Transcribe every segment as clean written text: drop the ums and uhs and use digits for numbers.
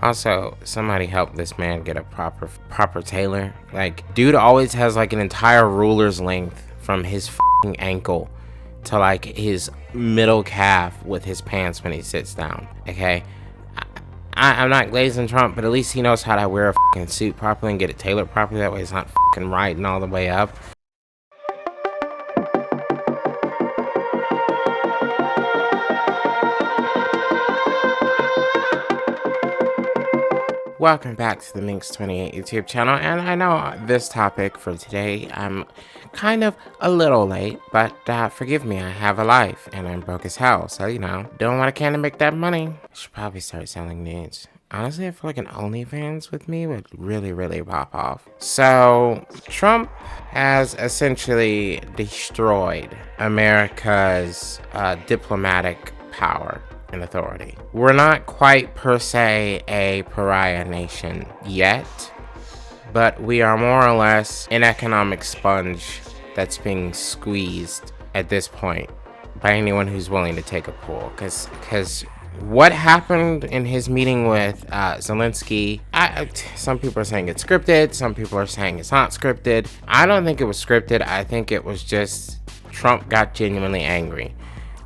Also, somebody help this man get a proper tailor. Like, dude always has like an entire ruler's length from his fucking ankle to like his middle calf with his pants when he sits down. Okay, I'm not glazing Trump, but at least he knows how to wear a fucking suit properly and get it tailored properly. That way it's not fucking riding all the way up. Welcome back to the Minx28 YouTube channel, and I know this topic for today, I'm kind of a little late, but forgive me, I have a life, and I'm broke as hell, so you know, doing what I can to make that money. I should probably start selling nudes. Honestly, I feel like an OnlyFans with me would really pop off. So, Trump has essentially destroyed America's diplomatic power and authority. We're not quite per se a pariah nation yet, but we are more or less an economic sponge that's being squeezed at this point by anyone who's willing to take a pull. Because what happened in his meeting with Zelensky, some people are saying it's scripted, some people are saying it's not scripted. I don't think it was scripted. I think it was just Trump got genuinely angry.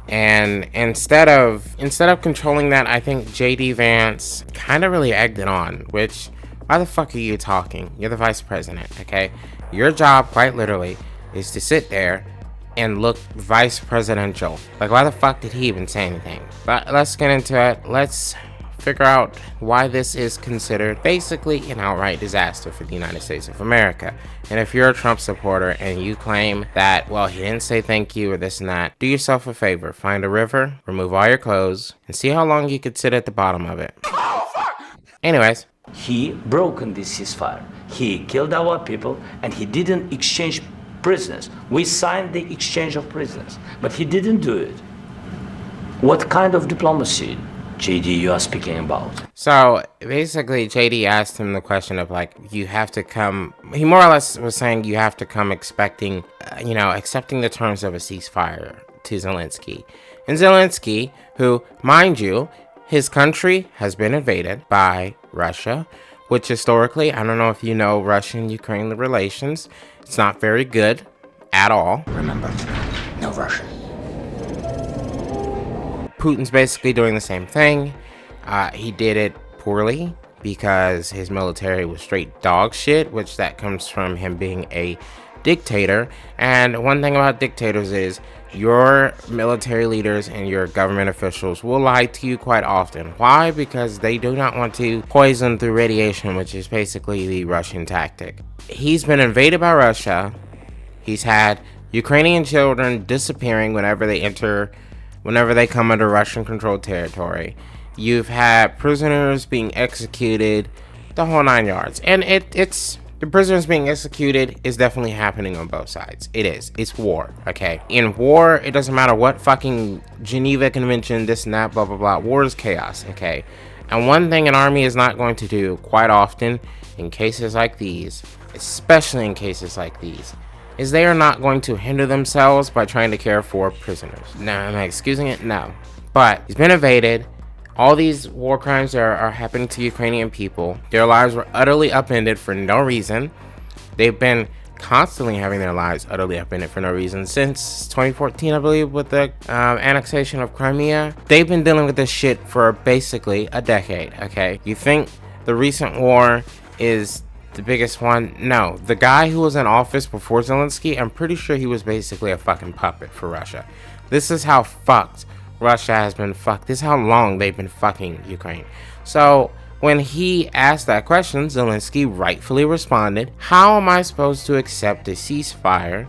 And instead of controlling that, I think JD Vance kind of really egged it on, which, why the fuck are you talking? You're the vice president, okay? Your job, quite literally, is to sit there and look vice presidential. Like, why the fuck did he even say anything? But let's get into it. Let's figure out why this is considered basically an outright disaster for the United States of America. And if you're a Trump supporter and you claim that, well, he didn't say thank you or this and that, do yourself a favor, find a river, remove all your clothes, and see how long you could sit at the bottom of it. Anyways. He broken this ceasefire. He killed our people and he didn't exchange prisoners. We signed the exchange of prisoners, but he didn't do it. What kind of diplomacy, JD, you are speaking about? So basically, JD asked him the question of like, you have to come, he more or less was saying you have to come expecting, accepting the terms of a ceasefire to Zelensky. And Zelensky, who, mind you, his country has been invaded by Russia, which historically, I don't know if you know Russian-Ukraine relations, it's not very good at all. Remember, no Russian. Putin's basically doing the same thing. He did it poorly because his military was straight dog shit, which that comes from him being a dictator. And one thing about dictators is your military leaders and your government officials will lie to you quite often. Why? Because they do not want to poison through radiation, which is basically the Russian tactic. He's been invaded by Russia. He's had Ukrainian children disappearing whenever they come under Russian-controlled territory. You've had prisoners being executed, the whole 9 yards. And the prisoners being executed is definitely happening on both sides. It is. It's war, okay? In war, it doesn't matter what fucking Geneva Convention, this and that, blah, blah, blah. War is chaos, okay? And one thing an army is not going to do quite often in cases like these, especially in cases like these, is they are not going to hinder themselves by trying to care for prisoners. Now, am I excusing it? No. But he's been invaded. All these war crimes are happening to Ukrainian people. Their lives were utterly upended for no reason. They've been constantly having their lives utterly upended for no reason since 2014, I believe, with the annexation of Crimea. They've been dealing with this shit for basically a decade, okay? You think the recent war is the biggest one? No. The guy who was in office before Zelensky, I'm pretty sure he was basically a fucking puppet for Russia. This is how fucked Russia has been fucked. This is how long they've been fucking Ukraine. So when he asked that question, Zelensky rightfully responded, how am I supposed to accept a ceasefire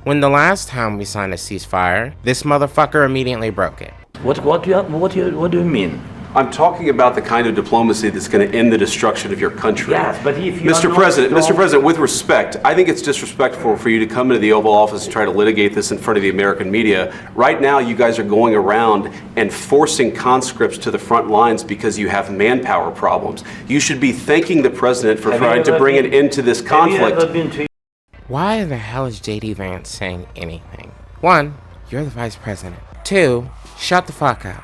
when the last time we signed a ceasefire, this motherfucker immediately broke it? What do you mean? I'm talking about the kind of diplomacy that's going to end the destruction of your country. Yes, but if you Mr. President, with respect, I think it's disrespectful for you to come into the Oval Office and try to litigate this in front of the American media. Right now, you guys are going around and forcing conscripts to the front lines because you have manpower problems. You should be thanking the president for trying to bring an end to this conflict. Why the hell is JD Vance saying anything? One, you're the vice president. Two, shut the fuck up.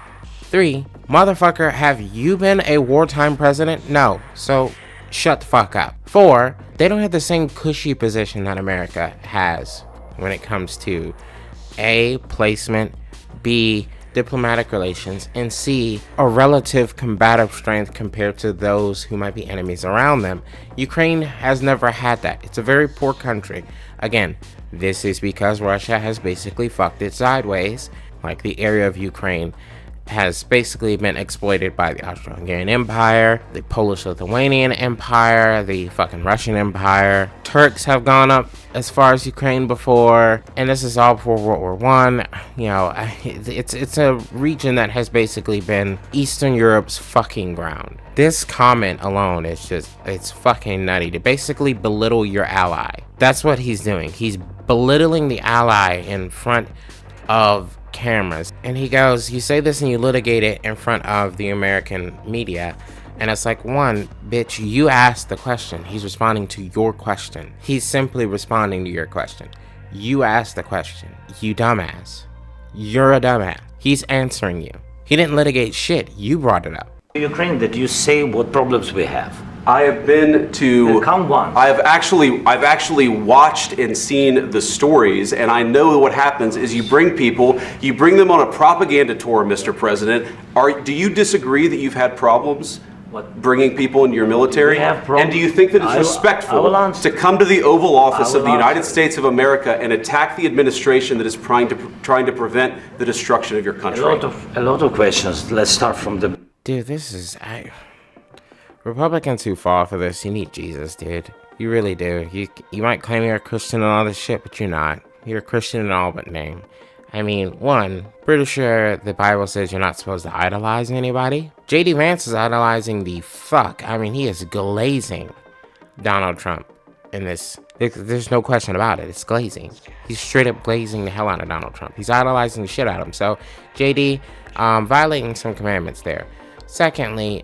3, motherfucker, have you been a wartime president? No. So shut the fuck up. 4, they don't have the same cushy position that America has when it comes to A, placement, B, diplomatic relations, and C, a relative combative strength compared to those who might be enemies around them. Ukraine has never had that. It's a very poor country. Again, this is because Russia has basically fucked it sideways. Like, the area of Ukraine has basically been exploited by the Austro-Hungarian Empire, the Polish-Lithuanian Empire, the fucking Russian Empire. Turks have gone up as far as Ukraine before, and this is all before World War One. You know, it's a region that has basically been Eastern Europe's fucking ground. This comment alone is just, it's fucking nutty to basically belittle your ally. That's what he's doing. He's belittling the ally in front of cameras, and he goes, you say this and you litigate it in front of the American media, and it's like, one, bitch, you asked the question. He's responding to your question. He's simply responding to your question. You asked the question, you dumbass. You're a dumbass. He's answering you. He didn't litigate shit. You brought it up. Ukraine, that you say what problems we have. I have been to. Come once. I've actually watched and seen the stories, and I know what happens is you bring them on a propaganda tour, Mr. President. Do you disagree that you've had problems bringing people into your military? We have problems. And do you think that it's respectful to come to the Oval Office of the United States of America and attack the administration that is trying to prevent the destruction of your country? A lot of questions. Let's start from the. Dude, this is. Republicans who fall for this, you need Jesus, dude. You really do. You might claim you're a Christian and all this shit, but you're not. You're a Christian in all but name. I mean, one, pretty sure the Bible says you're not supposed to idolize anybody. J.D. Vance is idolizing the fuck. I mean, he is glazing Donald Trump in this. There's no question about it. It's glazing. He's straight up glazing the hell out of Donald Trump. He's idolizing the shit out of him. So, J.D., violating some commandments there. Secondly,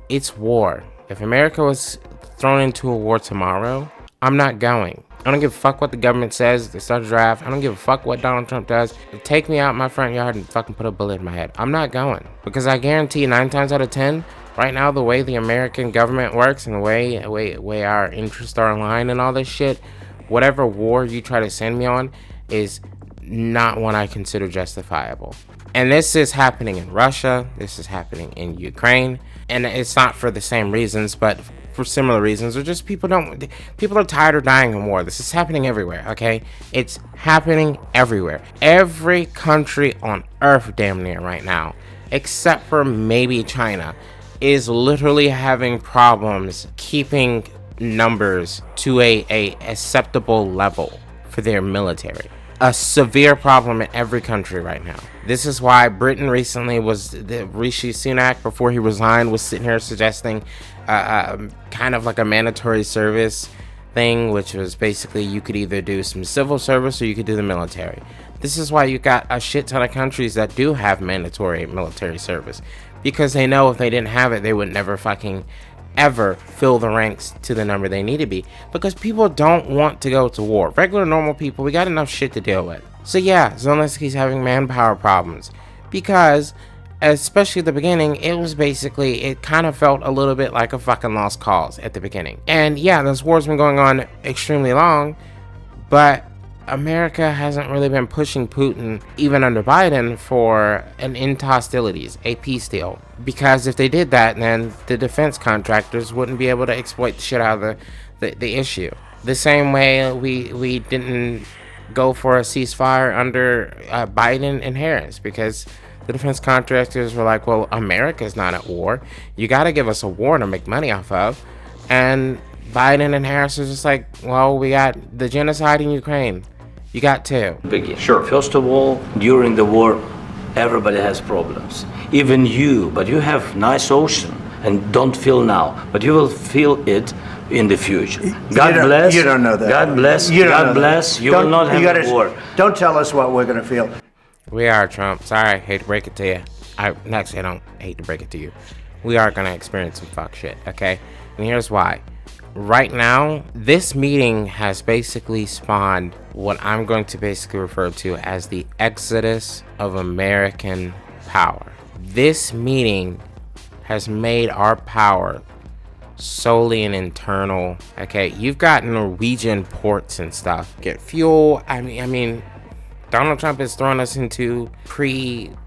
it's war. If America was thrown into a war tomorrow, I'm not going. I don't give a fuck what the government says. They start a draft. I don't give a fuck what Donald Trump does. Take me out my front yard and fucking put a bullet in my head. I'm not going. Because I guarantee 9 times out of 10, right now, the way the American government works and the way our interests are aligned and all this shit, whatever war you try to send me on is not one I consider justifiable. And this is happening in Russia. This is happening in Ukraine. And it's not for the same reasons, but for similar reasons, or just people are tired of dying in war. This is happening everywhere, okay? It's happening everywhere. Every country on earth, damn near right now, except for maybe China, is literally having problems keeping numbers to a acceptable level for their military. A severe problem in every country right now. This is why Britain recently Rishi Sunak, before he resigned, was sitting here suggesting kind of like a mandatory service thing, which was basically you could either do some civil service or you could do the military. This is why you got a shit ton of countries that do have mandatory military service, because they know if they didn't have it, they would never fucking ever fill the ranks to the number they need to be, because people don't want to go to war. Regular normal people, we got enough shit to deal with. So yeah, Zelensky's having manpower problems because, especially at the beginning, it kind of felt a little bit like a fucking lost cause at the beginning. And yeah, this war's been going on extremely long, but America hasn't really been pushing Putin, even under Biden, for an end to hostilities, a peace deal. Because if they did that, then the defense contractors wouldn't be able to exploit the shit out of the issue. The same way we didn't go for a ceasefire under Biden and Harris, because the defense contractors were like, well, America's not at war. You got to give us a war to make money off of. And Biden and Harris are just like, well, we got the genocide in Ukraine. You got to. Sure. First of all, during the war, everybody has problems. Even you, but you have nice ocean and don't feel now, but you will feel it in the future. God bless. You don't know that. God bless. God bless. You will not have a war. Don't tell us what we're going to feel. We are, Trump. Sorry, I hate to break it to you. I don't hate to break it to you. We are going to experience some fuck shit, okay? And here's why. Right now, this meeting has basically spawned what I'm going to basically refer to as the exodus of American power. This meeting has made our power solely an internal. Okay, you've got Norwegian ports and stuff. Get fuel. I mean, Donald Trump is throwing us into World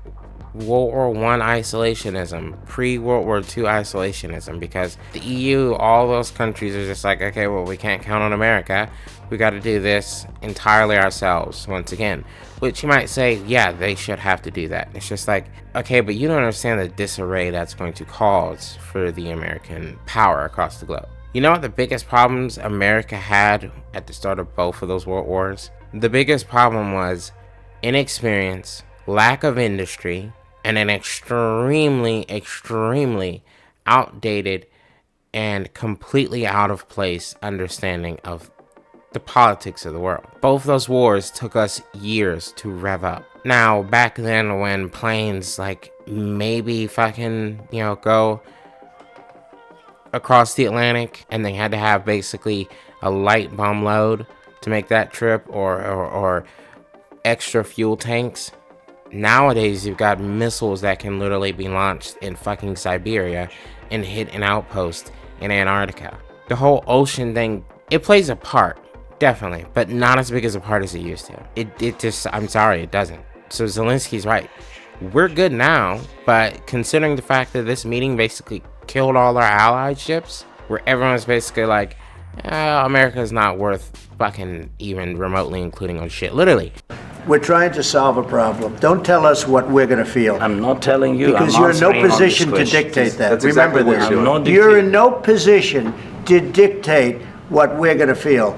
War I isolationism, pre-World War II isolationism, because the EU, all those countries are just like, okay, well, we can't count on America. We got to do this entirely ourselves once again. Which you might say, yeah, they should have to do that. It's just like, okay, but you don't understand the disarray that's going to cause for the American power across the globe. You know what the biggest problems America had at the start of both of those world wars? The biggest problem was inexperience, lack of industry, and an extremely outdated and completely out of place understanding of the politics of the world. Both those wars took us years to rev up. Now, back then when planes like maybe fucking, go across the Atlantic and they had to have basically a light bomb load to make that trip or extra fuel tanks. Nowadays, you've got missiles that can literally be launched in fucking Siberia and hit an outpost in Antarctica. The whole ocean thing, it plays a part, definitely, but not as big as a part as it used to. It just, I'm sorry, it doesn't. So Zelensky's right. We're good now, but considering the fact that this meeting basically killed all our allied ships, where everyone's basically like, America's not worth fucking even remotely including on shit, literally. We're trying to solve a problem. Don't tell us what we're going to feel. I'm not telling you. Because I'm you're in no answering on this position to question. dictate that. That's Remember exactly what this. you're doing. You're in no position to dictate what we're going to feel.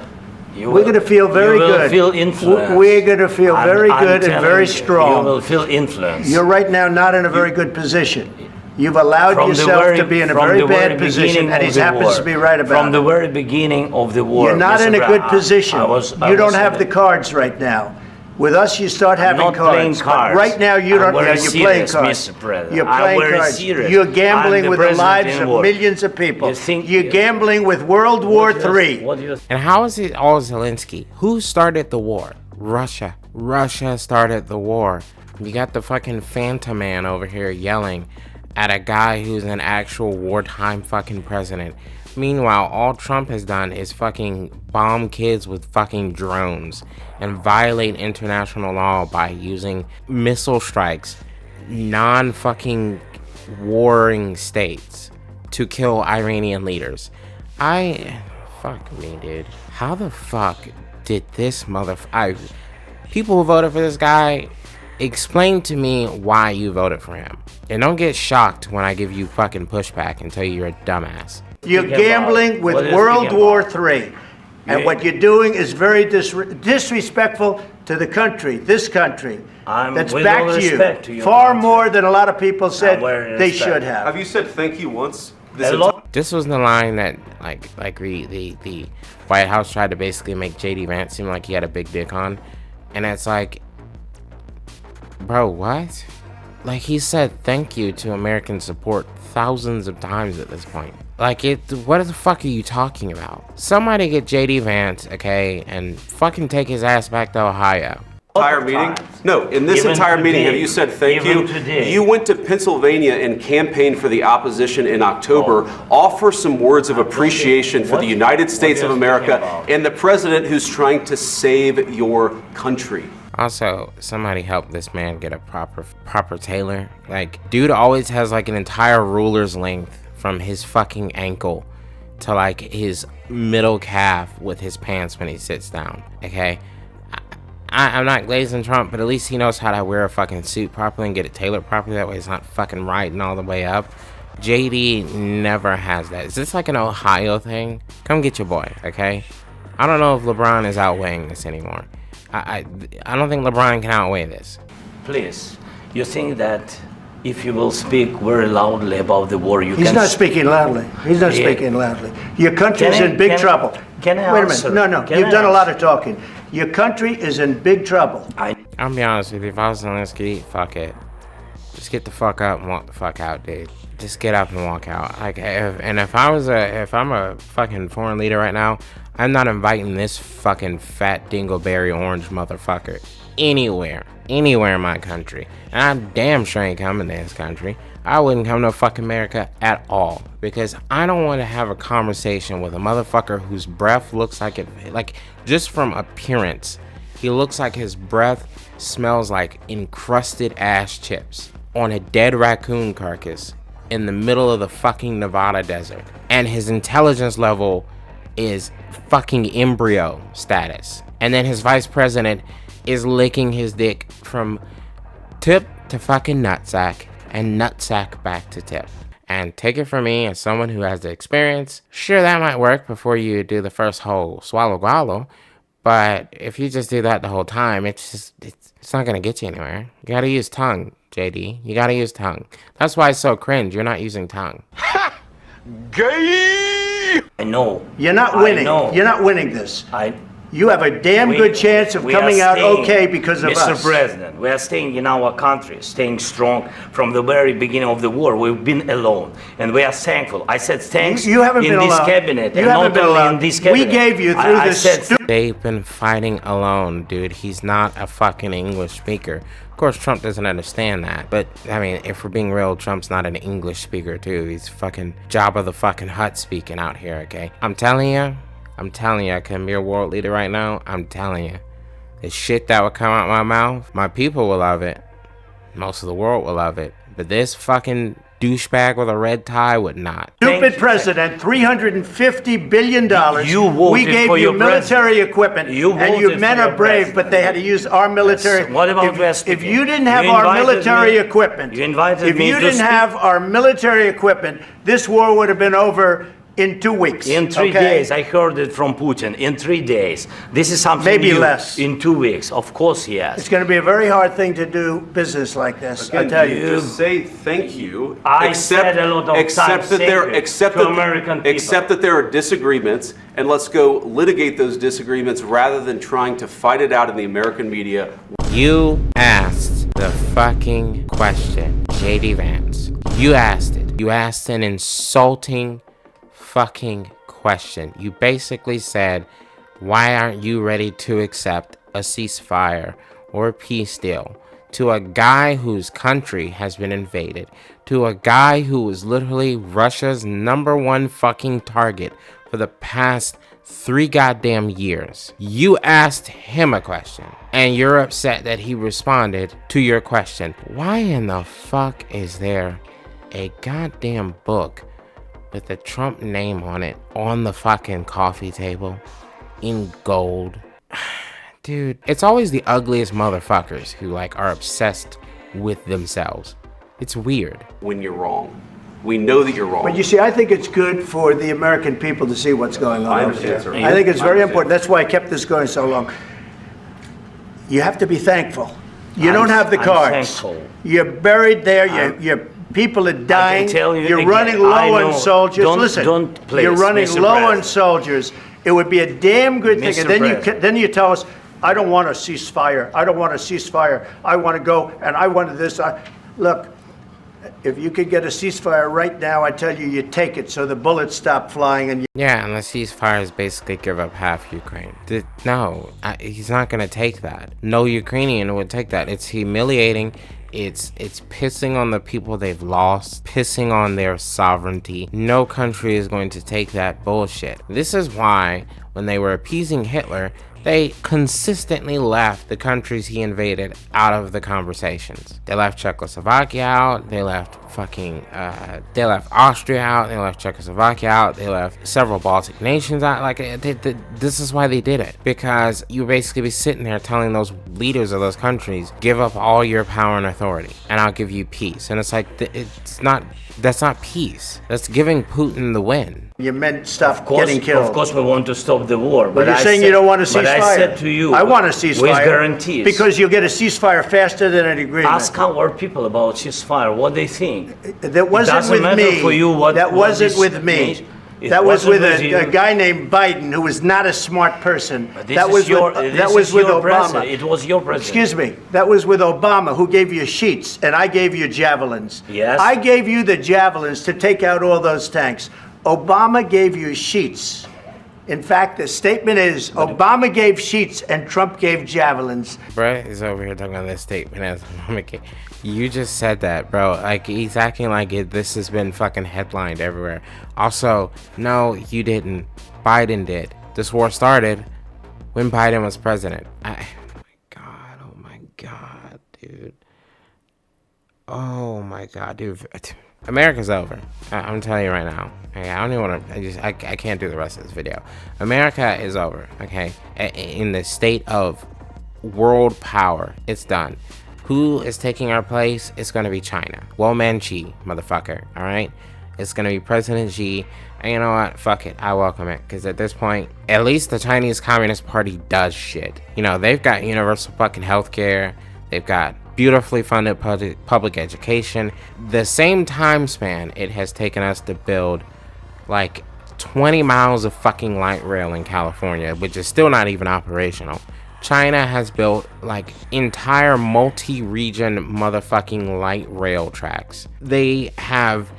We're going to feel very you will good. Feel influenced. We're going to feel very good and very strong. You will feel influence. You're right now not in a very good position. You've allowed yourself to be in a very bad position, and he happens to be right about it. From the very beginning of the war. You're not in a good position. You don't have the the cards right now. With us, you start having not playing cards. cards. But right now, you don't. I'm very You're playing serious, cards. Mr. President. You're I'm playing very cards. serious. You're gambling I'm the with the president lives in of war. millions of people. You think- You're gambling with World War III. What do you And how is it all Zelensky? Who started the war? Russia. Russia started the war. You got the fucking Phantom Man over here yelling at a guy who's an actual wartime fucking president. Meanwhile, all Trump has done is fucking bomb kids with fucking drones and violate international law by using missile strikes, non-fucking warring states to kill Iranian leaders. Fuck me, dude. How the fuck did this people who voted for this guy, explain to me why you voted for him. And don't get shocked when I give you fucking pushback and tell you you're a dumbass. You're gambling with World War III. And what you're doing is very disrespectful to the country, this country, that's with back all to respect to you. your Far country. more than a lot of people said very they respect. should have. Have you said thank you once? This was the line that the White House tried to basically make JD Vance seem like he had a big dick on. And it's like, bro, what? Like, he said thank you to American support thousands of times at this point. Like, what the fuck are you talking about? Somebody get JD Vance, okay, and fucking take his ass back to Ohio. Entire meeting? No, in this Even entire meeting, today. have you said thank Even you? today. You went to Pennsylvania and campaigned for the opposition in October. Offer some words of appreciation for the United States of America and the president who's trying to save your country. Also, somebody help this man get a proper tailor. Like, dude always has like an entire ruler's length from his fucking ankle to like his middle calf with his pants when he sits down. Okay, I'm not glazing Trump, but at least he knows how to wear a fucking suit properly and get it tailored properly. That way it's not fucking riding all the way up. JD never has that. Is this like an Ohio thing? Come get your boy, okay? I don't know if LeBron is outweighing this anymore. I don't think LeBron can outweigh this. Please, you think that if you will speak very loudly about the war, you He's can... not speaking loudly. He's not speaking loudly. Your country is in big trouble. Can I Wait a answer? minute. No. You've done a lot of talking. Your country is in big trouble. I'll be honest with you. If I was Zelensky, fuck it. Just get the fuck up and walk the fuck out, dude. Just get up and walk out. Like, if I'm a fucking foreign leader right now, I'm not inviting this fucking fat dingleberry orange motherfucker anywhere in my country, and I damn sure ain't coming to this country. I wouldn't come to fucking America at all, because I don't want to have a conversation with a motherfucker whose breath looks like it, like, just from appearance, he looks like his breath smells like encrusted ash chips on a dead raccoon carcass in the middle of the fucking Nevada desert. And his intelligence level is fucking embryo status. And then his vice president is licking his dick from tip to fucking nutsack and nutsack back to tip. And take it from me, as someone who has the experience, sure, that might work before you do the first whole swallow guallow, but if you just do that the whole time, it's not gonna get you anywhere. You gotta use tongue, JD. You gotta use tongue. That's why it's so cringe. You're not using tongue. Ha! Gay! I know. You're not winning. You're not winning this. You have a damn good chance of coming out okay because of us. Mr. President, we are staying in our country, staying strong from the very beginning of the war. We've been alone, and we are thankful. I said thanks you haven't in been this alone. cabinet, You and haven't not been only alone. in this cabinet. We gave you through this. They've been fighting alone, dude. He's not a fucking English speaker. Of course, Trump doesn't understand that, but I mean, if we're being real, Trump's not an English speaker too. He's fucking Jabba the fucking Hutt speaking out here, okay? I'm telling you, I can be a world leader right now. I'm telling you, the shit that would come out my mouth, my people will love it. Most of the world will love it. But this fucking douchebag with a red tie would not. Stupid president, $350 billion. You voted we gave for you your military equipment, You and you voted men for are your brave, president. but they had to use our military. Yes. What about if you didn't have our military equipment, You invited if me you to didn't speak. have our military equipment, this war would have been over in 2 weeks. In 3 days, I heard it from Putin. In 3 days, this is something Maybe new. less. In 2 weeks, of course, yes. It's going to be a very hard thing to do business like this. I Again, tell you. just say thank you. I said a lot of times thank you to American people. Accept that there are disagreements, and let's go litigate those disagreements rather than trying to fight it out in the American media. You asked the fucking question, JD Vance. You asked it. You asked an insulting fucking question. You basically said, why aren't you ready to accept a ceasefire or a peace deal to a guy whose country has been invaded, to a guy who was literally Russia's #1 fucking target for the past 3 goddamn years. You asked him a question, and you're upset that he responded to your question. Why in the fuck is there a goddamn book with the Trump name on it on the fucking coffee table in gold? Dude, it's always the ugliest motherfuckers who like are obsessed with themselves. It's weird. When you're wrong. We know that you're wrong. But you see, I think it's good for the American people to see what's going on. I over understand, there. sir. I think it's I very understand. important. That's why I kept this going so long. You have to be thankful. You don't have the I'm cards. thankful. You're buried there. Your people are dying. tell you You're again, running I low know. on soldiers. Don't- Listen, don't please, you're running Mr. low on President. soldiers. It would be a damn good thing. Mr. And then President. then you tell us, I don't want a ceasefire. I don't want a ceasefire. I want to go and I wanted this. Look. If you could get a ceasefire right now, I tell you, you take it so the bullets stop flying and you... Yeah, and the ceasefire is basically give up half Ukraine. No, he's not gonna take that. No Ukrainian would take that. It's humiliating. It's pissing on the people they've lost, pissing on their sovereignty. No country is going to take that bullshit. This is why, when they were appeasing Hitler, they consistently left the countries he invaded out of the conversations. They left Czechoslovakia out, they left they left Austria out, they left Czechoslovakia out, they left several Baltic nations out. Like, this is why they did it. Because you basically be sitting there telling those leaders of those countries, give up all your power and authority, and I'll give you peace. And it's like, that's not peace. That's giving Putin the win. Your men stop getting killed. Of course, we want to stop the war. But you're saying you don't want a ceasefire. But I said to you, I want a ceasefire. with guarantees. Because you'll get a ceasefire faster than an agreement. Ask our people about ceasefire, what they think. That wasn't doesn't with matter me. for you what- that what wasn't this with me. means. It That was wasn't with with you. a guy named Biden, who was not a smart person. This That is was your, with, this that was is with your Obama. president. It was your president. Excuse me. That was with Obama, who gave you sheets, and I gave you javelins. Yes. I gave you the javelins to take out all those tanks. Obama gave you sheets. In fact, the statement is Obama gave sheets and Trump gave javelins. Bruh is over here talking about this statement as you just said that, bro. Like, he's acting like this has been fucking headlined everywhere. Also, no, you didn't. Biden did. This war started when Biden was president. Oh my god, dude. Oh my god, dude. America's over. I'm telling you right now. Okay, I don't even want to. I can't do the rest of this video. America is over. Okay, in the state of world power, it's done. Who is taking our place? It's gonna be China. Man Xi, motherfucker. All right, it's gonna be President Xi. And you know what? Fuck it. I welcome it. Because at this point, at least the Chinese Communist Party does shit. You know, they've got universal fucking healthcare. They've got beautifully funded public education. The same time span it has taken us to build like 20 miles of fucking light rail in California, which is still not even operational. China has built like entire multi-region motherfucking light rail tracks. They have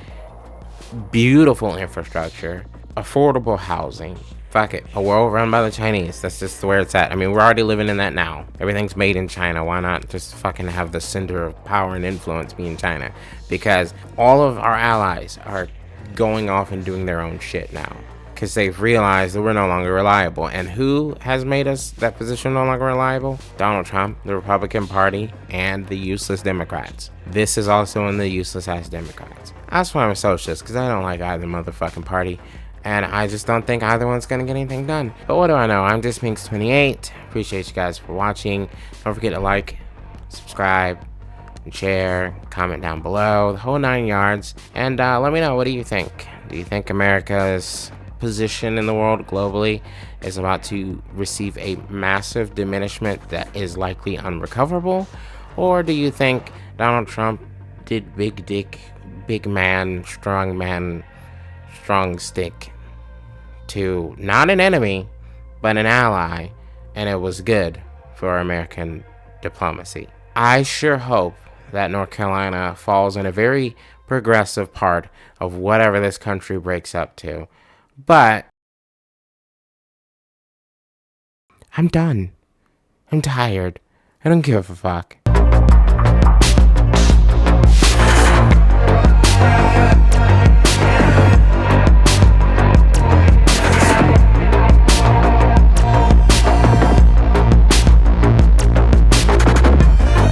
beautiful infrastructure, affordable housing. Fuck it, a world run by the Chinese. That's just where it's at. I mean, we're already living in that now. Everything's made in China. Why not just fucking have the center of power and influence be in China? Because all of our allies are going off and doing their own shit now. Because they've realized that we're no longer reliable. And who has made us that position no longer reliable? Donald Trump, the Republican Party, and the useless Democrats. This is also in the useless ass Democrats. That's why I'm a socialist, because I don't like either motherfucking party. And I just don't think either one's gonna get anything done. But what do I know? I'm just Minx28. Appreciate you guys for watching. Don't forget to like, subscribe, and share, comment down below, the whole 9 yards. And let me know, what do you think? Do you think America's position in the world globally is about to receive a massive diminishment that is likely unrecoverable? Or do you think Donald Trump did big dick, big man, strong stick to not an enemy, but an ally, and it was good for American diplomacy? I sure hope that North Carolina falls in a very progressive part of whatever this country breaks up to. But I'm done. I'm tired. I don't give a fuck.